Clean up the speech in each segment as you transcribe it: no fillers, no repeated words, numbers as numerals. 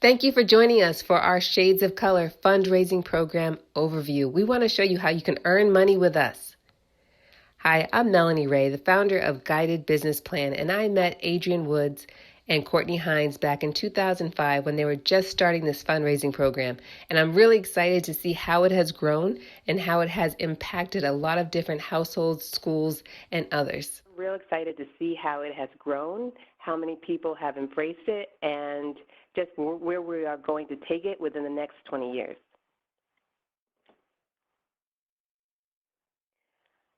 Thank you for joining us for our Shades of Color fundraising program overview. We want to show you how you can earn money with us. Hi, I'm Melanie Rae, the founder of Guided Business Plan, and I met Adrian Woods and Courtney Hines back in 2005 when they were just starting this fundraising program. And I'm really excited to see how it has grown and how it has impacted a lot of different households, schools, and others. I'm real excited to see how it has grown, how many people have embraced it, and just where we are going to take it within the next 20 years.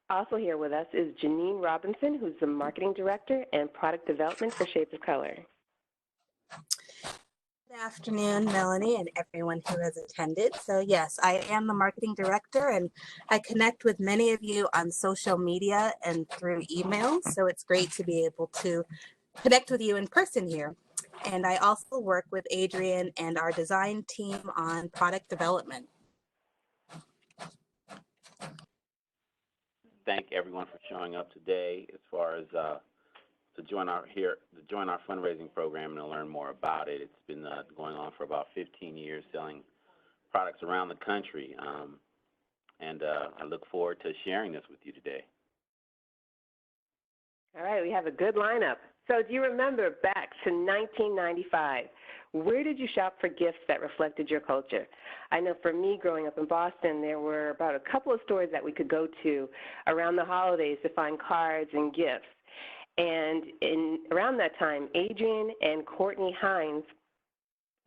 Also here with us is Janine Robinson, who's the Marketing Director and Product Development for Shades of Color. Good afternoon, Melanie, and everyone who has attended. So yes, I am the Marketing Director, and I connect with many of you on social media and through email. So it's great to be able to connect with you in person here. And I also work with Adrian and our design team on product development. Thank everyone for showing up today as far as to join our fundraising program and to learn more about it. It's been going on for about 15 years, selling products around the country, and I look forward to sharing this with you today. All right, we have a good lineup. So do you remember back to 1995? Where did you shop for gifts that reflected your culture? I know for me, growing up in Boston, there were about a couple of stores that we could go to around the holidays to find cards and gifts. And around that time, Adrian and Courtney Hines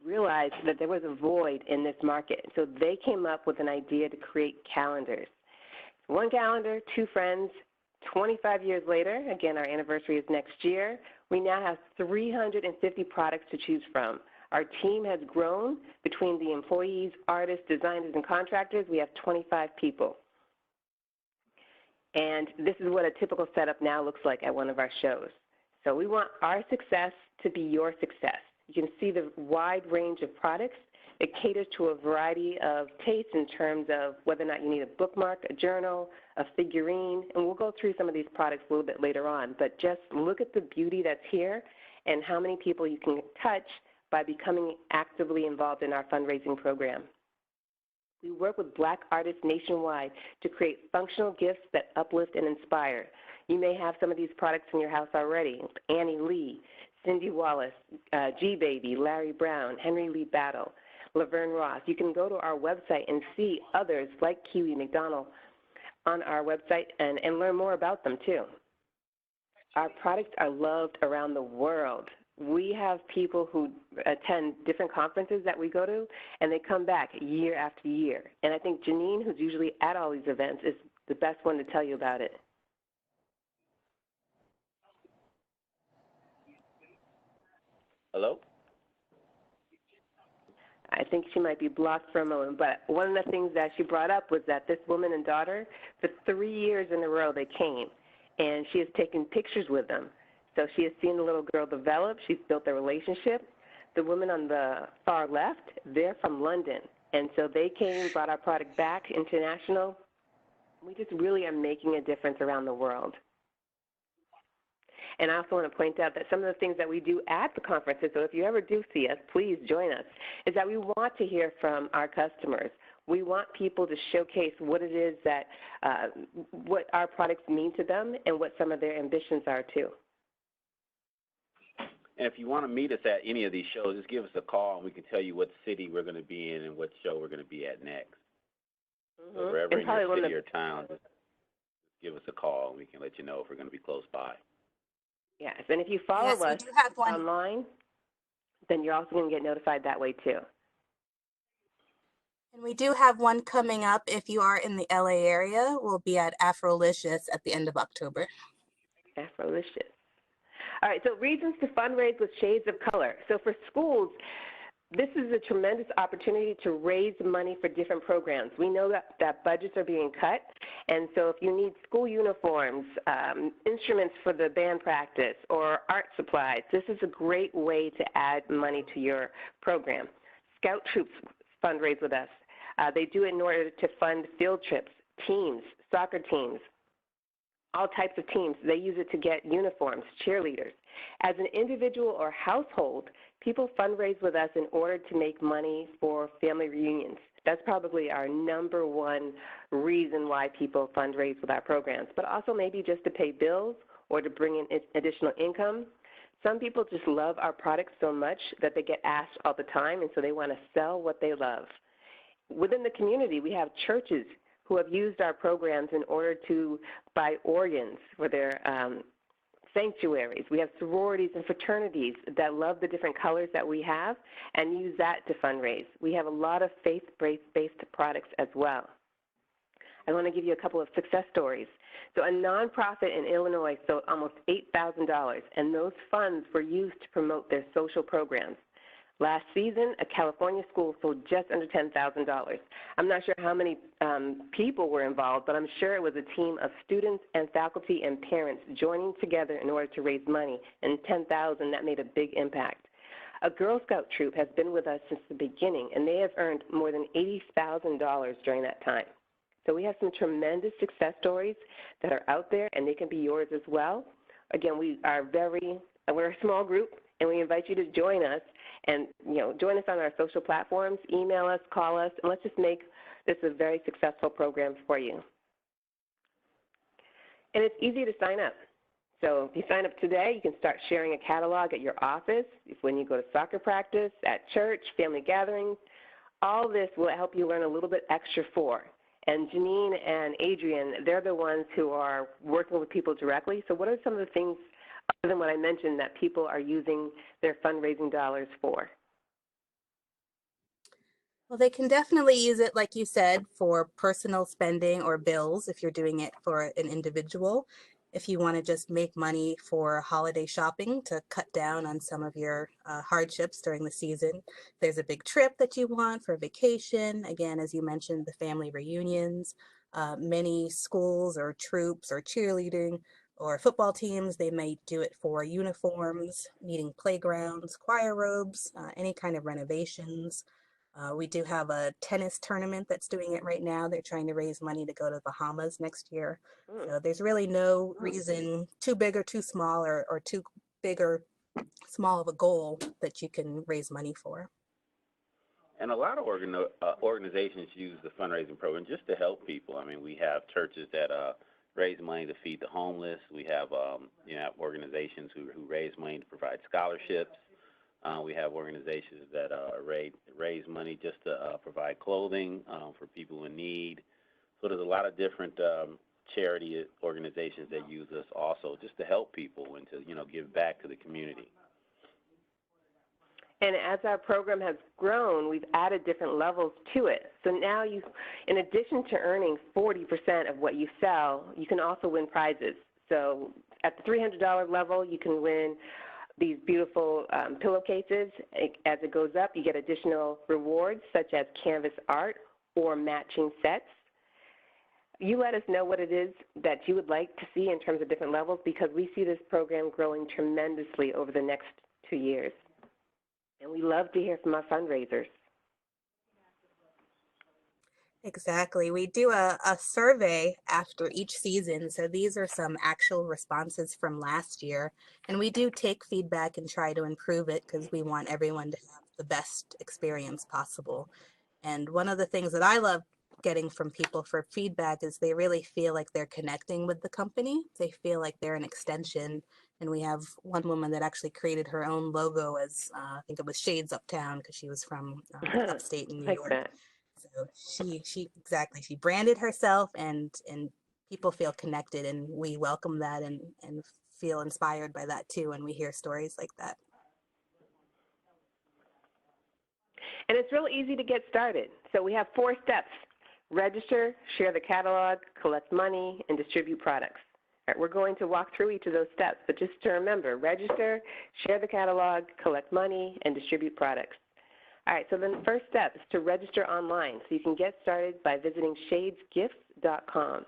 realized that there was a void in this market. So they came up with an idea to create calendars. One calendar, two friends. 25 years later, again, our anniversary is next year, we now have 350 products to choose from. Our team has grown. Between the employees, artists, designers, and contractors, we have 25 people. And this is what a typical setup now looks like at one of our shows. So we want our success to be your success. You can see the wide range of products. It caters to a variety of tastes in terms of whether or not you need a bookmark, a journal, a figurine, and we'll go through some of these products a little bit later on. But just look at the beauty that's here and how many people you can touch by becoming actively involved in our fundraising program. We work with Black artists nationwide to create functional gifts that uplift and inspire. You may have some of these products in your house already. Annie Lee, Cindy Wallace, G-Baby, Larry Brown, Henry Lee Battle, Laverne Ross. You can go to our website and see others like Kiwi McDonald on our website and learn more about them too. Our products are loved around the world. We have people who attend different conferences that we go to, and they come back year after year. And I think Janine, who's usually at all these events, is the best one to tell you about it. Hello? I think she might be blocked for a moment, but one of the things that she brought up was that this woman and daughter, for 3 years in a row, they came, and she has taken pictures with them. So she has seen the little girl develop. She's built a relationship. The woman on the far left, they're from London, and so they came, brought our product back international. We just really are making a difference around the world. And I also want to point out that some of the things that we do at the conferences, so if you ever do see us, please join us, is that we want to hear from our customers. We want people to showcase what it is that, what our products mean to them and what some of their ambitions are too. And if you want to meet us at any of these shows, just give us a call and we can tell you what city we're going to be in and what show we're going to be at next. So wherever in your city or town, just give us a call and we can let you know if we're going to be close by. Yes, and if you follow us online, then you're also going to get notified that way too. And we do have one coming up if you are in the LA area. We'll be at Afrolicious at the end of October. Afrolicious. All right, so reasons to fundraise with Shades of Color. So for schools, this is a tremendous opportunity to raise money for different programs. We know that budgets are being cut, and so if you need school uniforms, instruments for the band practice, or art supplies, this is a great way to add money to your program. Scout troops fundraise with us. They do it in order to fund field trips, teams, soccer teams, all types of teams. They use it to get uniforms, cheerleaders. As an individual or household, People fundraise with us in order to make money for family reunions. That's probably our number one reason why people fundraise with our programs, but also maybe just to pay bills or to bring in additional income. Some people just love our products so much that they get asked all the time, and so they want to sell what they love. Within the community, we have churches who have used our programs in order to buy organs for their sanctuaries. We have sororities and fraternities that love the different colors that we have and use that to fundraise. We have a lot of faith-based products as well. I want to give you a couple of success stories. So a nonprofit in Illinois sold almost $8,000, and those funds were used to promote their social programs. Last season, a California school sold just under $10,000. I'm not sure how many people were involved, but I'm sure it was a team of students and faculty and parents joining together in order to raise money, and $10,000, that made a big impact. A Girl Scout troop has been with us since the beginning, and they have earned more than $80,000 during that time. So we have some tremendous success stories that are out there, and they can be yours as well. Again, we're a small group, and we invite you to join us. And, join us on our social platforms, email us, call us, and let's just make this a very successful program for you. And it's easy to sign up. So if you sign up today, you can start sharing a catalog at your office, when you go to soccer practice, at church, family gatherings. All this will help you learn a little bit extra for. And Janine and Adrian, they're the ones who are working with people directly. So what are some of the things, other than what I mentioned, that people are using their fundraising dollars for? Well, they can definitely use it, like you said, for personal spending or bills if you're doing it for an individual. If you want to just make money for holiday shopping to cut down on some of your hardships during the season. There's a big trip that you want for vacation. Again, as you mentioned, the family reunions. Many schools or troops or cheerleading or football teams, they may do it for uniforms, needing playgrounds, choir robes, any kind of renovations. We do have a tennis tournament that's doing it right now. They're trying to raise money to go to the Bahamas next year. So there's really no reason too big or too small or too big or small of a goal that you can raise money for. And a lot of organizations use the fundraising program just to help people. I mean, we have churches that raise money to feed the homeless. We have organizations who raise money to provide scholarships. We have organizations that raise money just to provide clothing for people in need. So there's a lot of different charity organizations that use us also just to help people and to give back to the community. And as our program has grown, we've added different levels to it. So now in addition to earning 40% of what you sell, you can also win prizes. So at the $300 level, you can win these beautiful pillowcases. As it goes up, you get additional rewards such as canvas art or matching sets. You let us know what it is that you would like to see in terms of different levels, because we see this program growing tremendously over the next 2 years. And we love to hear from our fundraisers. Exactly. We do a survey after each season. So these are some actual responses from last year. And we do take feedback and try to improve it because we want everyone to have the best experience possible. And one of the things that I love getting from people for feedback is they really feel like they're connecting with the company. They feel like they're an extension. And we have one woman that actually created her own logo as, I think it was Shades Uptown, because she was from upstate in New Like York. that. So she branded herself, and people feel connected, and we welcome that and feel inspired by that too when we hear stories like that. And it's real easy to get started. So we have 4 steps: register, share the catalog, collect money, and distribute products. All right, we're going to walk through each of those steps, but just to remember: register, share the catalog, collect money, and distribute products. All right, so then the first step is to register online. So you can get started by visiting shadesgifts.com.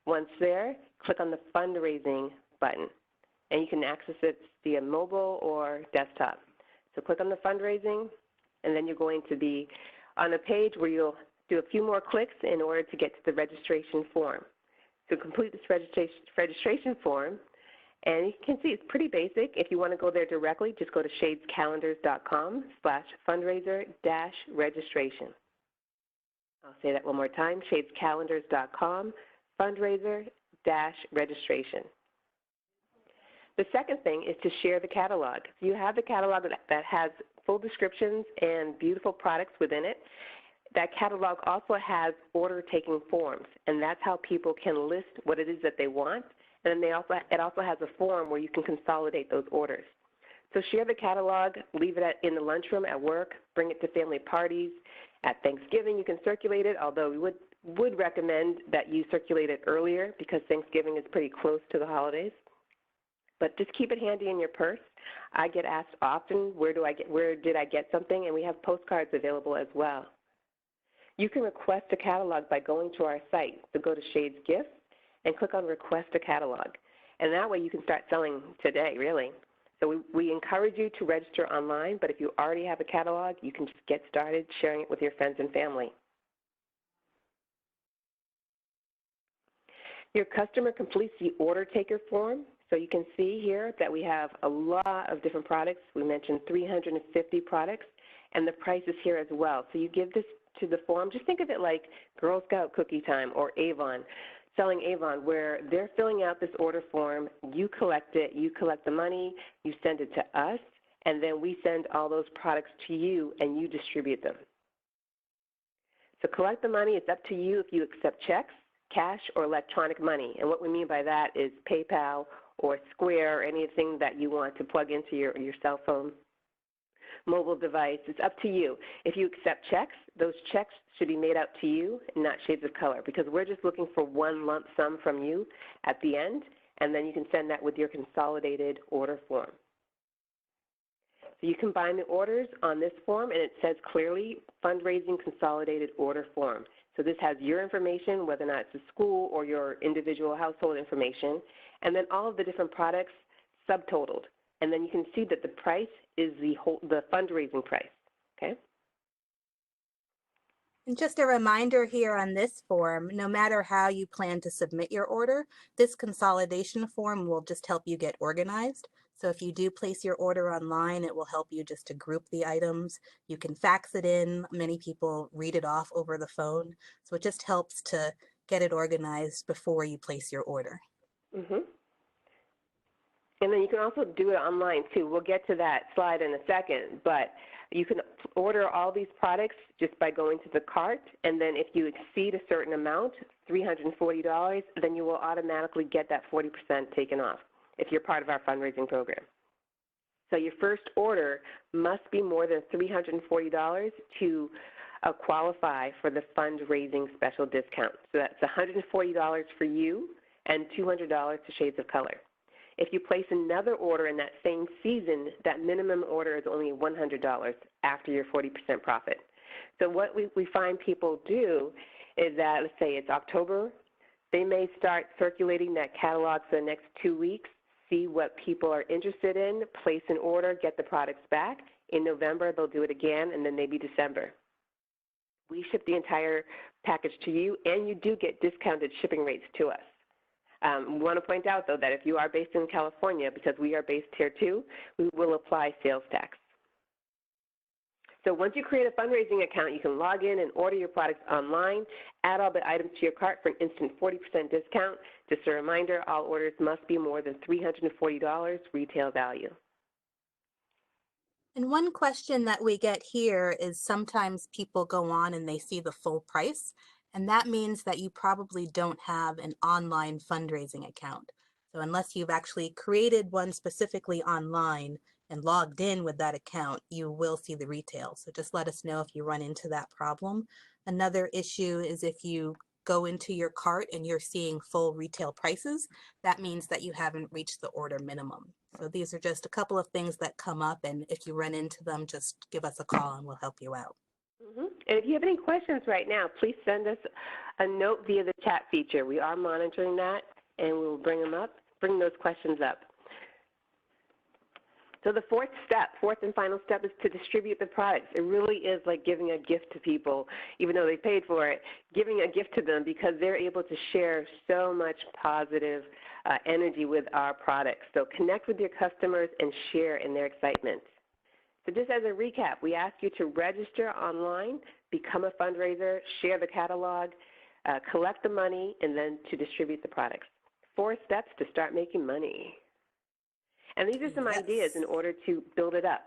Once there, click on the fundraising button, and you can access it via mobile or desktop. So click on the fundraising, and then you're going to be on a page where you'll do a few more clicks in order to get to the registration form. So complete this registration form, And you can see it's pretty basic. If you want to go there directly, just go to shadescalendars.com/fundraiser-registration. I'll say that one more time, shadescalendars.com/fundraiser-registration. The second thing is to share the catalog. If you have the catalog that has full descriptions and beautiful products within it, that catalog also has order-taking forms, and that's how people can list what it is that they want. And then it also has a form where you can consolidate those orders. So share the catalog, leave it in the lunchroom at work, bring it to family parties. At Thanksgiving, you can circulate it, although we would recommend that you circulate it earlier because Thanksgiving is pretty close to the holidays. But just keep it handy in your purse. I get asked often, where did I get something? And we have postcards available as well. You can request a catalog by going to our site. So go to Shades Gifts and click on Request a Catalog. And that way you can start selling today, really. So we encourage you to register online, but if you already have a catalog, you can just get started sharing it with your friends and family. Your customer completes the order taker form. So you can see here that we have a lot of different products. We mentioned 350 products, and the price is here as well. So you give this to the form. Just think of it like Girl Scout cookie time or Avon, selling Avon, where they're filling out this order form, you collect it, you collect the money, you send it to us, and then we send all those products to you and you distribute them. So collect the money. It's up to you if you accept checks, cash, or electronic money. And what we mean by that is PayPal or Square or anything that you want to plug into your cell phone, mobile device. It's up to you. If you accept checks, those checks should be made out to you and not Shades of Color, because we're just looking for one lump sum from you at the end, and then you can send that with your consolidated order form. So you combine the orders on this form, and it says clearly Fundraising Consolidated Order Form. So this has your information, whether or not it's a school or your individual household information, and then all of the different products subtotaled. And then you can see that the price is the fundraising price, okay? And just a reminder here on this form, no matter how you plan to submit your order, this consolidation form will just help you get organized. So if you do place your order online, it will help you just to group the items. You can fax it in. Many people read it off over the phone. So it just helps to get it organized before you place your order. Mm-hmm. And then you can also do it online too. We'll get to that slide in a second, but you can order all these products just by going to the cart, and then if you exceed a certain amount, $340, then you will automatically get that 40% taken off if you're part of our fundraising program. So your first order must be more than $340 to qualify for the fundraising special discount. So that's $140 for you and $200 to Shades of Color. If you place another order in that same season, that minimum order is only $100 after your 40% profit. So what we find people do is that, let's say it's October, they may start circulating that catalog for the next 2 weeks, see what people are interested in, place an order, get the products back. In November, they'll do it again, and then maybe December. We ship the entire package to you, and you do get discounted shipping rates to us. We want to point out, though, that if you are based in California, because we are based here too, we will apply sales tax. So once you create a fundraising account, you can log in and order your products online, add all the items to your cart for an instant 40% discount. Just a reminder, all orders must be more than $340 retail value. And one question that we get here is sometimes people go on and they see the full price, and that means that you probably don't have an online fundraising account. So unless you've actually created one specifically online and logged in with that account, you will see the retail. So just let us know if you run into that problem. Another issue is if you go into your cart and you're seeing full retail prices, that means that you haven't reached the order minimum. So these are just a couple of things that come up, and if you run into them, just give us a call and we'll help you out. Mm-hmm. And if you have any questions right now, please send us a note via the chat feature. We are monitoring that, and we will bring those questions up. So the fourth and final step is to distribute the products. It really is like giving a gift to people, even though they paid for it, giving a gift to them because they're able to share so much positive energy with our products. So connect with your customers and share in their excitement. So just as a recap, we ask you to register online, become a fundraiser, share the catalog, collect the money, and then to distribute the products. 4 steps to start making money. And these are some ideas in order to build it up.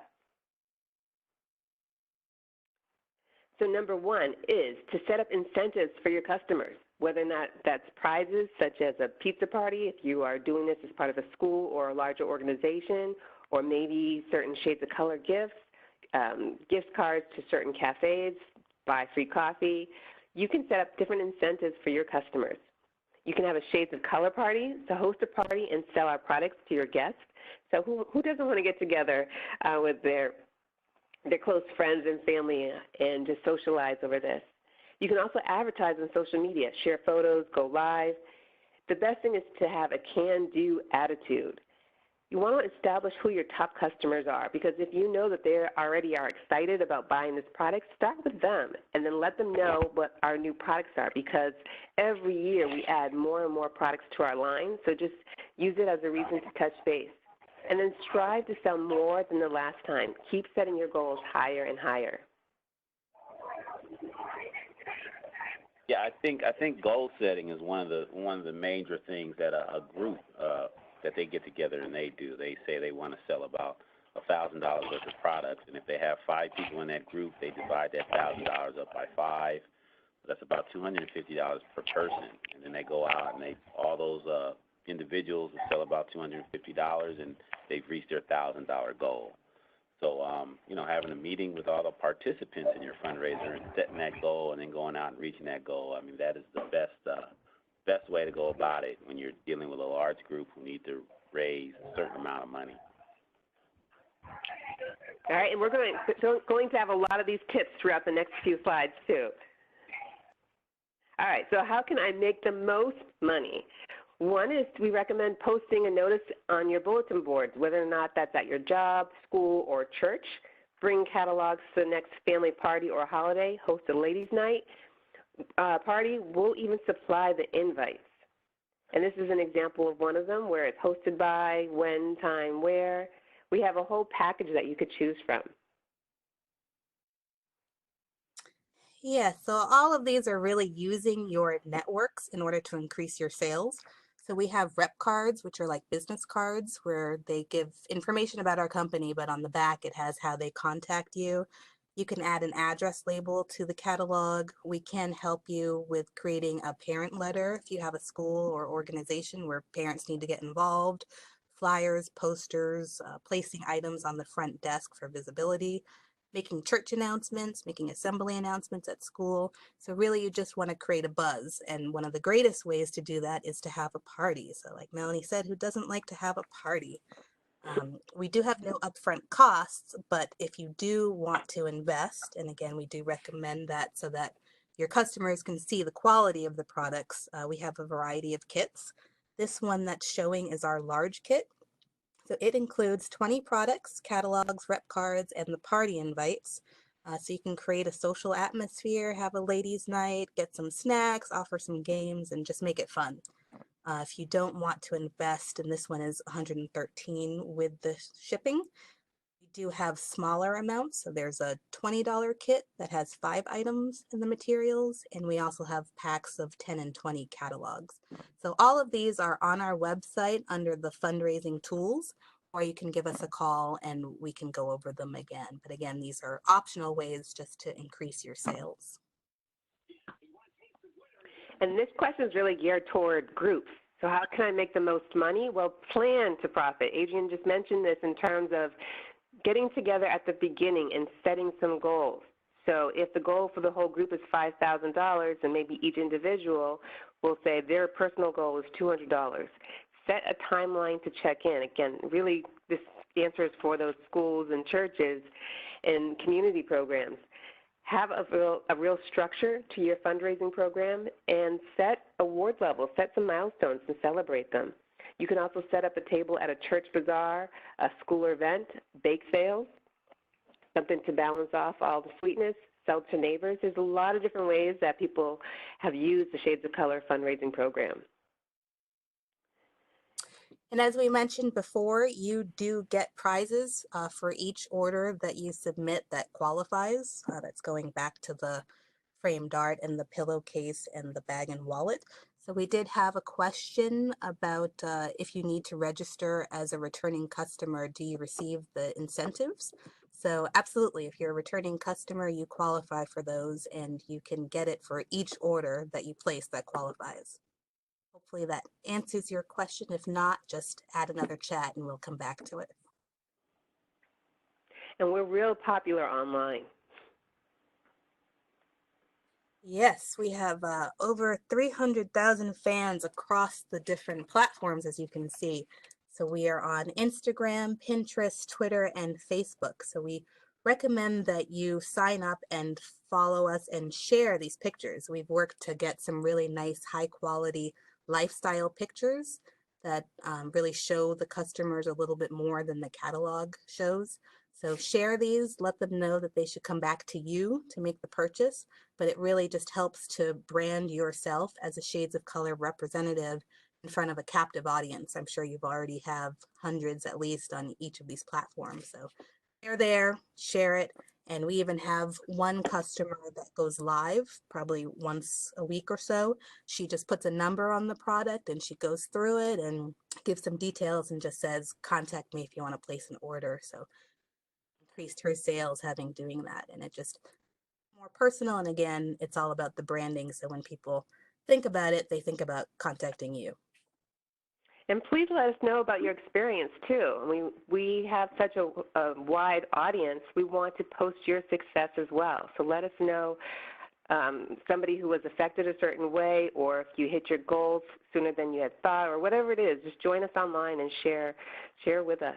So number 1 is to set up incentives for your customers, whether or not that's prizes such as a pizza party if you are doing this as part of a school or a larger organization, or maybe certain shades of color gifts, gift cards to certain cafes, buy free coffee. You can set up different incentives for your customers. You can have a shades of color party, so host a party and sell our products to your guests. So who doesn't want to get together with their close friends and family and just socialize over this? You can also advertise on social media, share photos, go live. The best thing is to have a can-do attitude. You want to establish who your top customers are, because if you know that they already are excited about buying this product, start with them and then let them know what our new products are, because every year we add more and more products to our line, so just use it as a reason to touch base. And then strive to sell more than the last time. Keep setting your goals higher and higher. Yeah, I think goal setting is one of the major things that a group that they get together and they do. They say they want to sell about $1,000 worth of products, and if they have 5 people in that group, they divide that $1,000 up by 5. That's about $250 per person, and then they go out and all those individuals will sell about $250, and they've reached their $1,000 goal. So, having a meeting with all the participants in your fundraiser and setting that goal and then going out and reaching that goal, I mean, that is the best way to go about it when you're dealing with a large group who need to raise a certain amount of money. All right, and we're going to have a lot of these tips throughout the next few slides, too. All right, so how can I make the most money? One is we recommend posting a notice on your bulletin boards, whether or not that's at your job, school, or church. Bring catalogs to the next family party or holiday. Host a ladies' night party. We'll even supply the invites. And this is an example of one of them where it's hosted by, when, time, where. We have a whole package that you could choose from. Yeah, so all of these are really using your networks in order to increase your sales. So we have rep cards, which are like business cards where they give information about our company, but on the back it has how they contact you. You can add an address label to the catalog. We can help you with creating a parent letter if you have a school or organization where parents need to get involved. Flyers, posters, placing items on the front desk for visibility, making church announcements, making assembly announcements at school. So really you just want to create a buzz. And one of the greatest ways to do that is to have a party. So like Melanie said, who doesn't like to have a party? We do have no upfront costs, but if you do want to invest, and again, we do recommend that so that your customers can see the quality of the products, we have a variety of kits. This one that's showing is our large kit. So it includes 20 products, catalogs, rep cards, and the party invites. So you can create a social atmosphere, have a ladies' night, get some snacks, offer some games, and just make it fun. If you don't want to invest, and this one is $113 with the shipping, we do have smaller amounts. So there's a $20 kit that has 5 items in the materials, and we also have packs of 10 and 20 catalogs. So all of these are on our website under the fundraising tools, or you can give us a call and we can go over them again. But again, these are optional ways just to increase your sales. And this question is really geared toward groups. So how can I make the most money? Well, plan to profit. Adrian just mentioned this in terms of getting together at the beginning and setting some goals. So if the goal for the whole group is $5,000, and maybe each individual will say their personal goal is $200. Set a timeline to check in. Again, really this answer is for those schools and churches and community programs. Have a real structure to your fundraising program and set award levels, set some milestones and celebrate them. You can also set up a table at a church bazaar, a school event, bake sales, something to balance off all the sweetness, sell to neighbors. There's a lot of different ways that people have used the Shades of Color fundraising program. And as we mentioned before, you do get prizes for each order that you submit that qualifies. That's going back to the framed art and the pillowcase and the bag and wallet. So we did have a question about if you need to register as a returning customer, do you receive the incentives? So absolutely, if you're a returning customer, you qualify for those and you can get it for each order that you place that qualifies. Hopefully that answers your question. If not, just add another chat and we'll come back to it. And we're real popular online. Yes, we have over 300,000 fans across the different platforms, as you can see. So we are on Instagram, Pinterest, Twitter, and Facebook. So we recommend that you sign up and follow us and share these pictures. We've worked to get some really nice, high quality lifestyle pictures that really show the customers a little bit more than the catalog shows. So share these, let them know that they should come back to you to make the purchase, but it really just helps to brand yourself as a Shades of Color representative in front of a captive audience. I'm sure you've already have hundreds at least on each of these platforms. So they're there, share it. And we even have one customer that goes live probably once a week or so. She just puts a number on the product and she goes through it and gives some details and just says, contact me if you want to place an order. So increased her sales having doing that. And it just more personal. And again, it's all about the branding. So when people think about it, they think about contacting you. And please let us know about your experience, too. We have such a wide audience. We want to post your success as well. So let us know somebody who was affected a certain way, or if you hit your goals sooner than you had thought, or whatever it is. Just join us online and share with us.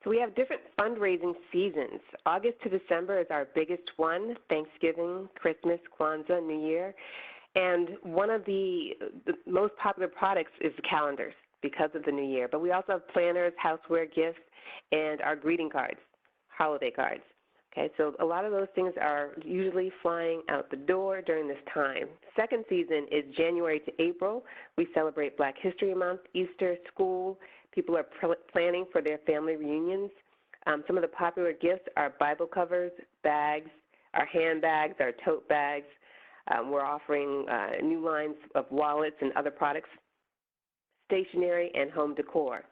So we have different fundraising seasons. August to December is our biggest one, Thanksgiving, Christmas, Kwanzaa, New Year. And one of the most popular products is the calendars because of the new year. But we also have planners, houseware gifts, and our greeting cards, holiday cards. Okay, so a lot of those things are usually flying out the door during this time. Second season is January to April. We celebrate Black History Month, Easter, school. People are planning for their family reunions. Some of the popular gifts are Bible covers, bags, our handbags, our tote bags. We're offering new lines of wallets and other products, stationery, and home decor.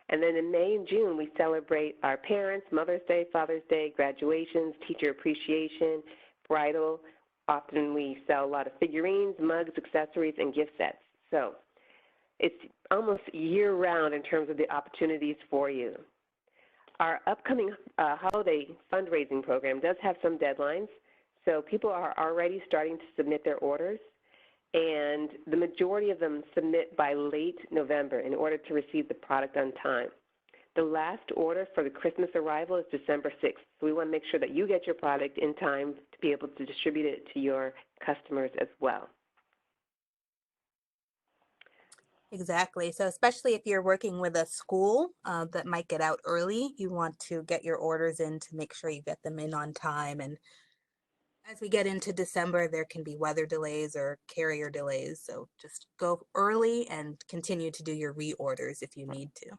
And then in May and June, we celebrate our parents, Mother's Day, Father's Day, graduations, teacher appreciation, bridal. Often we sell a lot of figurines, mugs, accessories, and gift sets. So it's almost year-round in terms of the opportunities for you. Our upcoming holiday fundraising program does have some deadlines. So people are already starting to submit their orders, and the majority of them submit by late November in order to receive the product on time. The last order for the Christmas arrival is December 6th. So we want to make sure that you get your product in time to be able to distribute it to your customers as well. Exactly. So especially if you're working with a school that might get out early, you want to get your orders in to make sure you get them in on time. And as we get into December, there can be weather delays or carrier delays. So just go early and continue to do your reorders if you need to.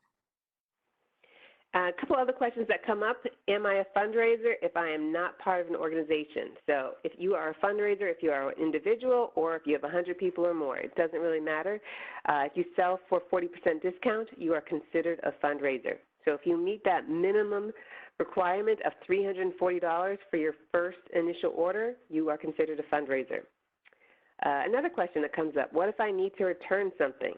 A couple other questions that come up. Am I a fundraiser if I am not part of an organization? So if you are a fundraiser, if you are an individual, or if you have 100 people or more, it doesn't really matter. If you sell for 40% discount, you are considered a fundraiser. So if you meet that minimum requirement of $340 for your first initial order, you are considered a fundraiser. Another question that comes up, what if I need to return something?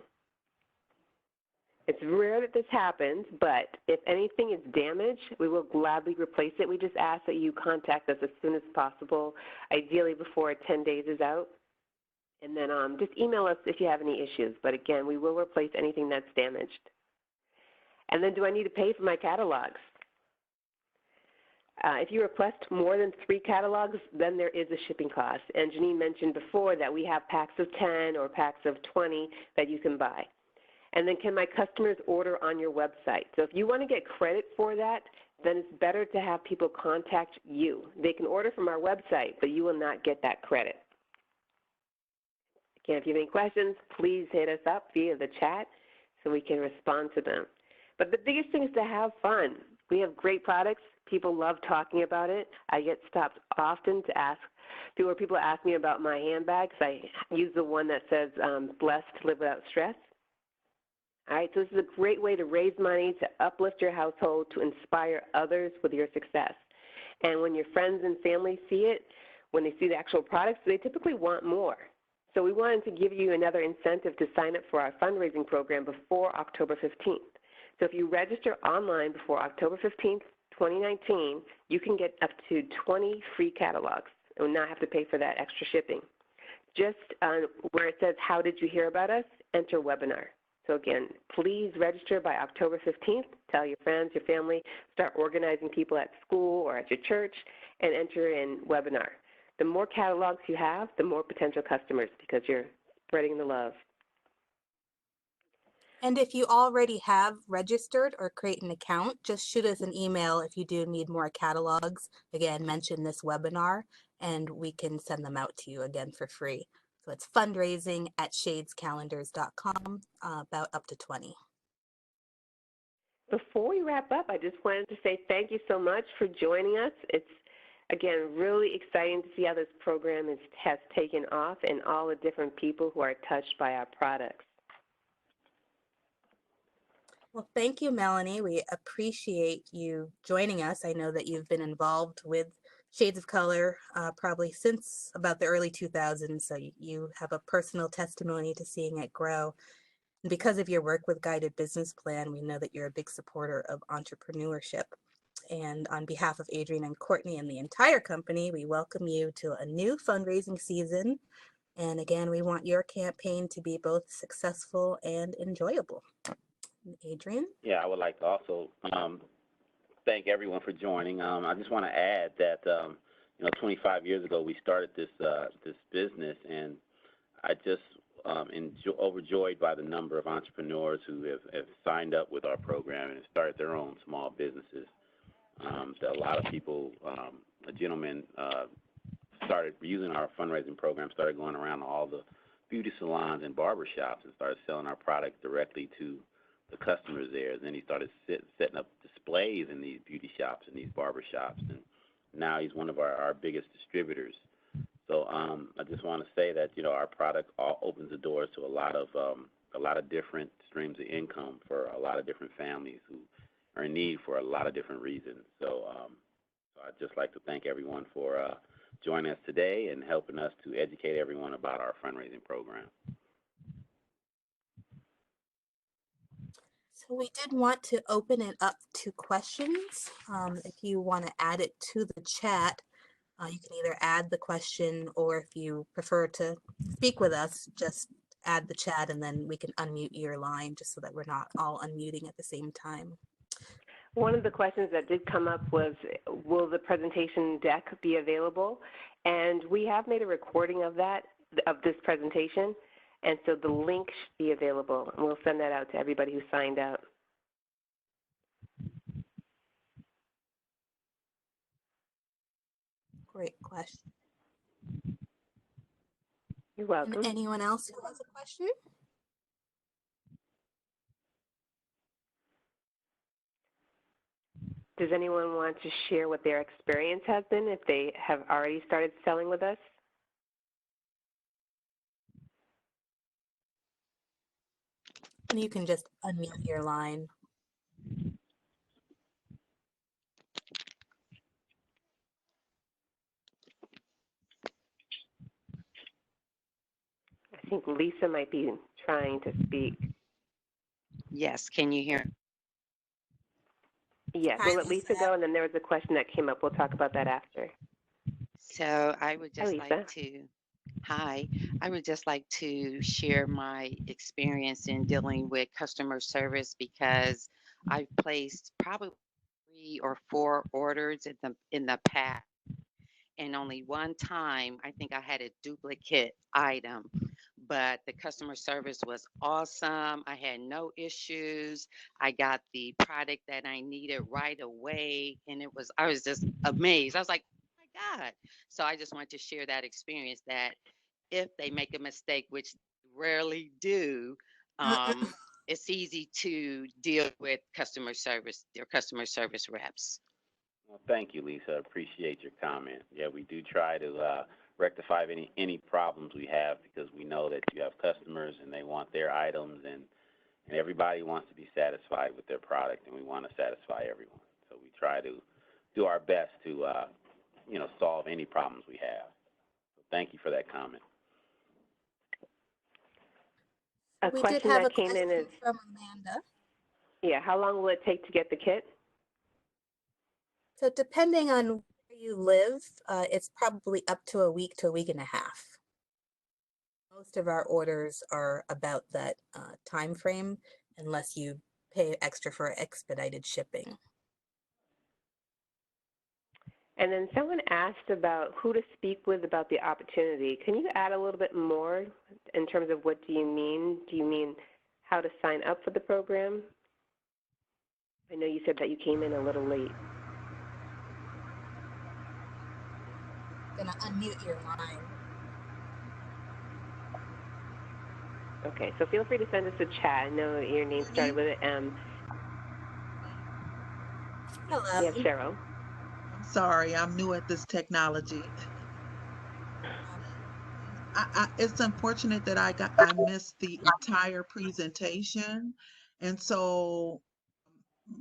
It's rare that this happens, but if anything is damaged, we will gladly replace it. We just ask that you contact us as soon as possible, ideally before 10 days is out. And then just email us if you have any issues. But again, we will replace anything that's damaged. And then do I need to pay for my catalogs? If you request more than 3 catalogs, then there is a shipping cost. And Janine mentioned before that we have packs of 10 or packs of 20 that you can buy. And then can my customers order on your website? So if you want to get credit for that, then it's better to have people contact you. They can order from our website, but you will not get that credit. Again, if you have any questions, please hit us up via the chat so we can respond to them. But the biggest thing is to have fun. We have great products. People love talking about it. I get stopped often to ask, people ask me about my handbags. I use the one that says, blessed to live without stress. All right, so this is a great way to raise money, to uplift your household, to inspire others with your success. And when your friends and family see it, when they see the actual products, they typically want more. So we wanted to give you another incentive to sign up for our fundraising program before October 15th. So if you register online before October 15th, 2019, you can get up to 20 free catalogs and not have to pay for that extra shipping. Just where it says, how did you hear about us, enter webinar. So again, please register by October 15th. Tell your friends, your family, start organizing people at school or at your church, and enter in webinar. The more catalogs you have, the more potential customers, because you're spreading the love. And if you already have registered or create an account, just shoot us an email if you do need more catalogs. Again, mention this webinar and we can send them out to you again for free. So it's fundraising@shadescalendars.com, about up to 20. Before we wrap up, I just wanted to say thank you so much for joining us. It's, again, really exciting to see how this program has taken off and all the different people who are touched by our products. Well, thank you, Melanie. We appreciate you joining us. I know that you've been involved with Shades of Color probably since about the early 2000s, so you have a personal testimony to seeing it grow. And because of your work with Guided Business Plan, we know that you're a big supporter of entrepreneurship. And on behalf of Adrian and Courtney and the entire company, we welcome you to a new fundraising season. And again, we want your campaign to be both successful and enjoyable. Adrian? Yeah, I would like to also thank everyone for joining. I just want to add that 25 years ago we started this business, and I just overjoyed by the number of entrepreneurs who have signed up with our program and have started their own small businesses. So a lot of people, a gentleman started using our fundraising program, started going around to all the beauty salons and barbershops and started selling our product directly to the customers there. Then he started setting up displays in these beauty shops and these barber shops, and now he's one of our biggest distributors. So I just want to say that our product opens the doors to a lot of different streams of income for a lot of different families who are in need for a lot of different reasons. So I'd just like to thank everyone for joining us today and helping us to educate everyone about our fundraising program. So we did want to open it up to questions. If you want to add it to the chat, you can either add the question, or if you prefer to speak with us, just add the chat and then we can unmute your line just so that we're not all unmuting at the same time. One of the questions that did come up was, will the presentation deck be available? And we have made a recording of this presentation. And so the link should be available, and we'll send that out to everybody who signed up. Great question. You're welcome. And anyone else who has a question? Does anyone want to share what their experience has been if they have already started selling with us? And you can just unmute your line. I think Lisa might be trying to speak. Yes, can you hear? Yes, Hi, we'll let Lisa go, and then there was a question that came up. We'll talk about that after. So I would just Lisa. I would just like to share my experience in dealing with customer service, because I've placed probably 3 or 4 orders in the past, and only one time I think I had a duplicate item. but the customer service was awesome. I had no issues. I got the product that I needed right away, and I was just amazed. I was like, oh my God. So I just wanted to share that experience that if they make a mistake, which they rarely do, um, it's easy to deal with their customer service reps. Well, thank you, Lisa. I appreciate your comment. Yeah, we do try to rectify any problems we have because we know that you have customers and they want their items, and everybody wants to be satisfied with their product, and we want to satisfy everyone. So we try to do our best to solve any problems we have. So thank you for that comment. A We did question have a that came in question is, from Amanda. yeah, how long will it take to get the kit? So depending on where you live, it's probably up to a week to a week and a half. Most of our orders are about that time frame, unless you pay extra for expedited shipping. And then someone asked about who to speak with about the opportunity. Can you add a little bit more in terms of what do you mean? Do you mean how to sign up for the program? I know you said that you came in a little late. I'm gonna unmute your line. Okay, so feel free to send us a chat. I know your name started with an M. Hello. Yeah, Cheryl. I'm sorry, I'm new at this technology. It's unfortunate that I missed the entire presentation, and so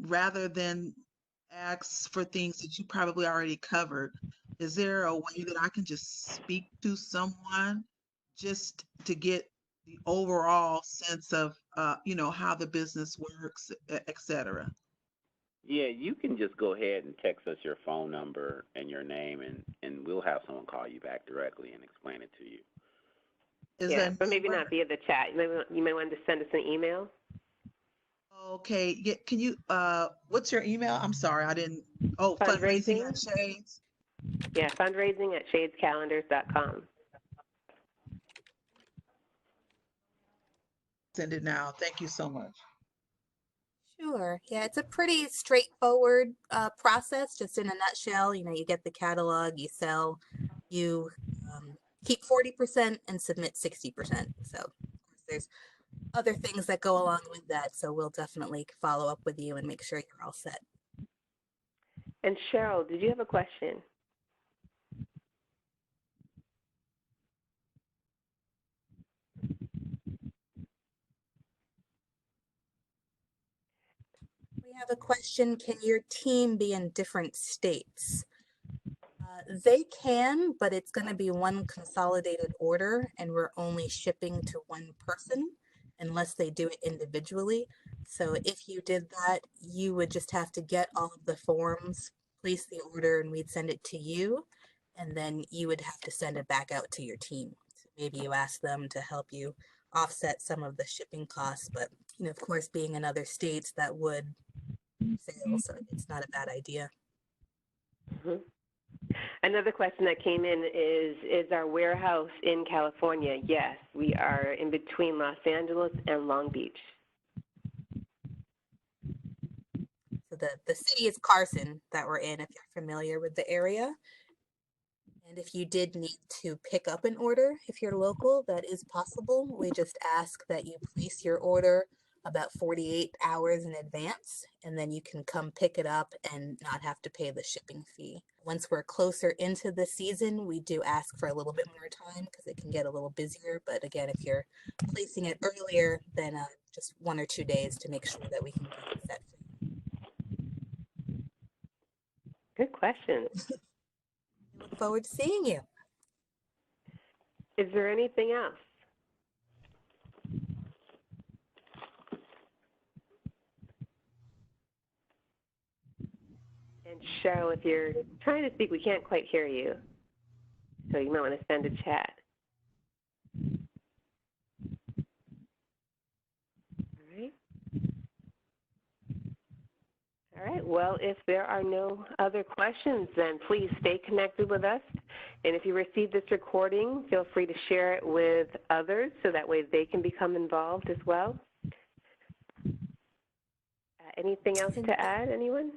rather than ask for things that you probably already covered, is there a way that I can just speak to someone just to get the overall sense of how the business works, et cetera? Yeah, you can just go ahead and text us your phone number and your name, and we'll have someone call you back directly and explain it to you. Yeah, but maybe not via the chat. You may want to send us an email. Okay, can you, what's your email? I'm sorry, I didn't, fundraising at Shades? Yeah, fundraising at shadescalendars.com. Send it now. Thank you so much. Sure. Yeah, it's a pretty straightforward process. Just in a nutshell, you get the catalog, you sell, you keep 40% and submit 60%. So of course, there's other things that go along with that. So we'll definitely follow up with you and make sure you're all set. And Cheryl, did you have a question? We have a question. Can your team be in different states? They can, but it's going to be one consolidated order, and we're only shipping to one person unless they do it individually. So if you did that, you would just have to get all of the forms, place the order, and we'd send it to you. And then you would have to send it back out to your team. So maybe you ask them to help you offset some of the shipping costs, but of course, being in other states, that would fail, so it's not a bad idea. Mm-hmm. Another question that came in is our warehouse in California? Yes, we are in between Los Angeles and Long Beach. So the city is Carson that we're in, if you're familiar with the area. And if you did need to pick up an order, if you're local, that is possible. We just ask that you place your order about 48 hours in advance, and then you can come pick it up and not have to pay the shipping fee. Once we're closer into the season, we do ask for a little bit more time because it can get a little busier. But again, if you're placing it earlier, then just 1 or 2 days to make sure that we can get it set for you. Good question. I look forward to seeing you. Is there anything else? And Cheryl, if you're trying to speak, we can't quite hear you. So you might want to send a chat. All right. All right. Well, if there are no other questions, then please stay connected with us. And if you receive this recording, feel free to share it with others so that way they can become involved as well. Anything else to add, anyone?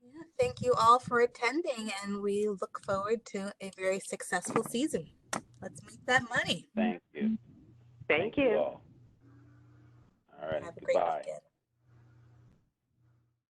Yeah, thank you all for attending, and we look forward to a very successful season. Let's make that money. Thank you. Thank you. All. All right. Have a great Goodbye. weekend.